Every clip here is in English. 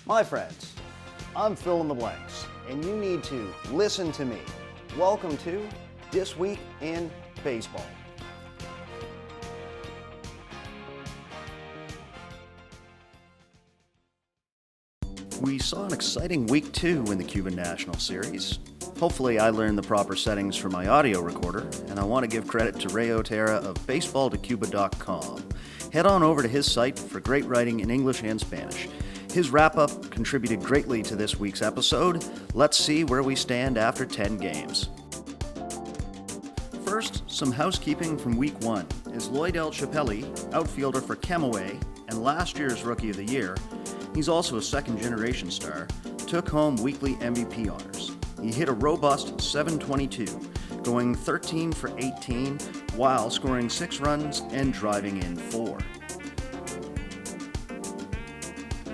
My friends, I'm Phil in the Blanks, and you need to listen to me. Welcome to This Week in Baseball. We saw an exciting week 2 in the Cuban National Series. Hopefully I learned the proper settings for my audio recorder, and I want to give credit to Ray Otera of BaseballToCuba.com. Head on over to his site for great writing in English and Spanish. His wrap-up contributed greatly to this week's episode. Let's see where we stand after 10 games. First, some housekeeping from Week 1 is Lloyd L. Chappelli, outfielder for Camagüey and last year's Rookie of the Year. He's also a second-generation star, took home weekly MVP honors. He hit a robust .722, going 13 for 18 while scoring 6 runs and driving in 4.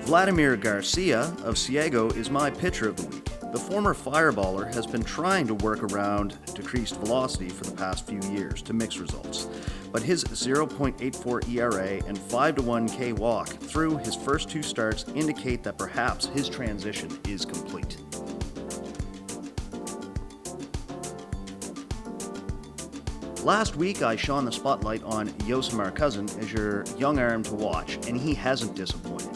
Vladimir Garcia of Ciego is my pitcher of the week. The former fireballer has been trying to work around decreased velocity for the past few years to mix results, but his 0.84 ERA and 5-1 K walk through his first 2 starts indicate that perhaps his transition is complete. Last week I shone the spotlight on Yosemar Cousin as your young arm to watch, and he hasn't disappointed.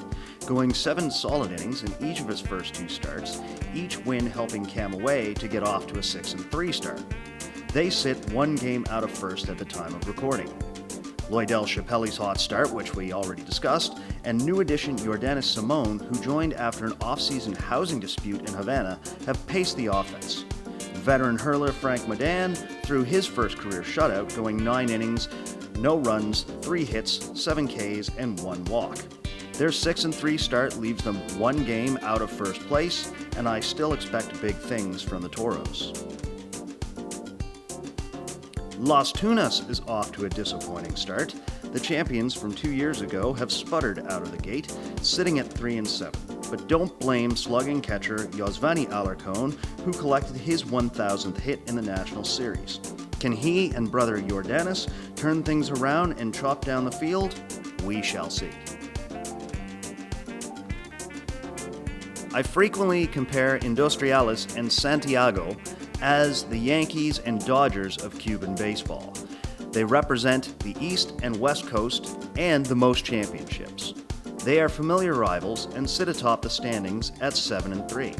Going 7 solid innings in each of his first 2 starts, each win helping Camagüey to get off to a 6-3 start. They sit 1 game out of first at the time of recording. Lloyd L. Chappelli's hot start, which we already discussed, and new addition Yordanis Simone, who joined after an off-season housing dispute in Havana, have paced the offense. Veteran hurler Frank Madan threw his first career shutout, going 9 innings, no runs, 3 hits, 7 Ks, and 1 walk. Their 6-3 start leaves them 1 game out of first place, and I still expect big things from the Toros. Las Tunas is off to a disappointing start. The champions from 2 years ago have sputtered out of the gate, sitting at 3-7. But don't blame slugging catcher Yosvani Alarcon, who collected his 1,000th hit in the National Series. Can he and brother Yordanis turn things around and chop down the field? We shall see. I frequently compare Industriales and Santiago as the Yankees and Dodgers of Cuban baseball. They represent the East and West Coast and the most championships. They are familiar rivals and sit atop the standings at 7-3.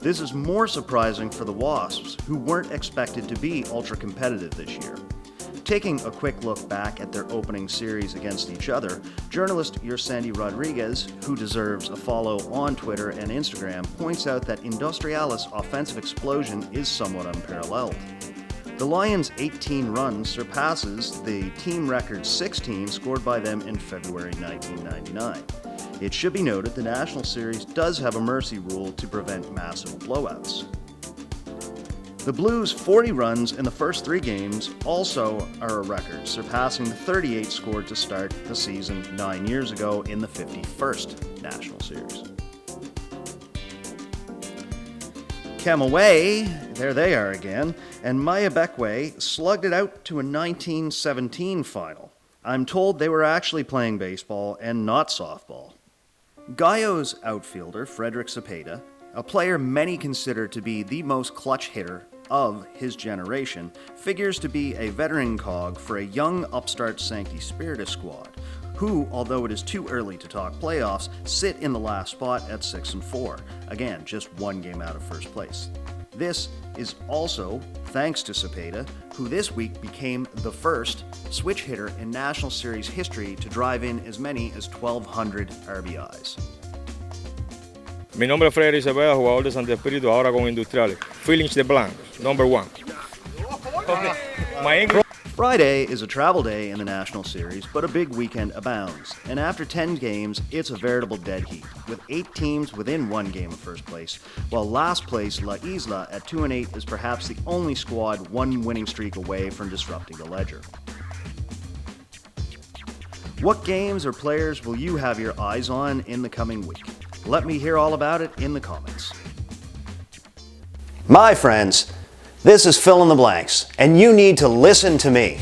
This is more surprising for the Wasps, who weren't expected to be ultra-competitive this year. Taking a quick look back at their opening series against each other, journalist Yersandy Rodriguez, who deserves a follow on Twitter and Instagram, points out that Industriales' offensive explosion is somewhat unparalleled. The Lions' 18 runs surpasses the team record 16 scored by them in February 1999. It should be noted the National Series does have a mercy rule to prevent massive blowouts. The Blues' 40 runs in the first 3 games also are a record, surpassing the 38 scored to start the season 9 years ago in the 51st National Series. Camagüey, there they are again, and Mayabekwe slugged it out to a 1917 final. I'm told they were actually playing baseball and not softball. Gallo's outfielder, Frederick Cepeda, a player many consider to be the most clutch hitter of his generation, figures to be a veteran cog for a young upstart Sancti Spiritus squad, who, although it is too early to talk playoffs, sit in the last spot at 6-4, again, just 1 game out of first place. This is also thanks to Cepeda, who this week became the first switch hitter in National Series history to drive in as many as 1,200 RBIs. Mi nombre es Frederick Cepeda, jugador de Santi Espíritu, ahora con Industriales. Feelings de blank, number 1. Friday is a travel day in the National Series, but a big weekend abounds. And after 10 games, it's a veritable dead heat, with 8 teams within 1 game of first place, while last place, La Isla, at 2-8, is perhaps the only squad 1 winning streak away from disrupting the ledger. What games or players will you have your eyes on in the coming week? Let me hear all about it in the comments. My friends, this is Fill in the Blanks, and you need to listen to me.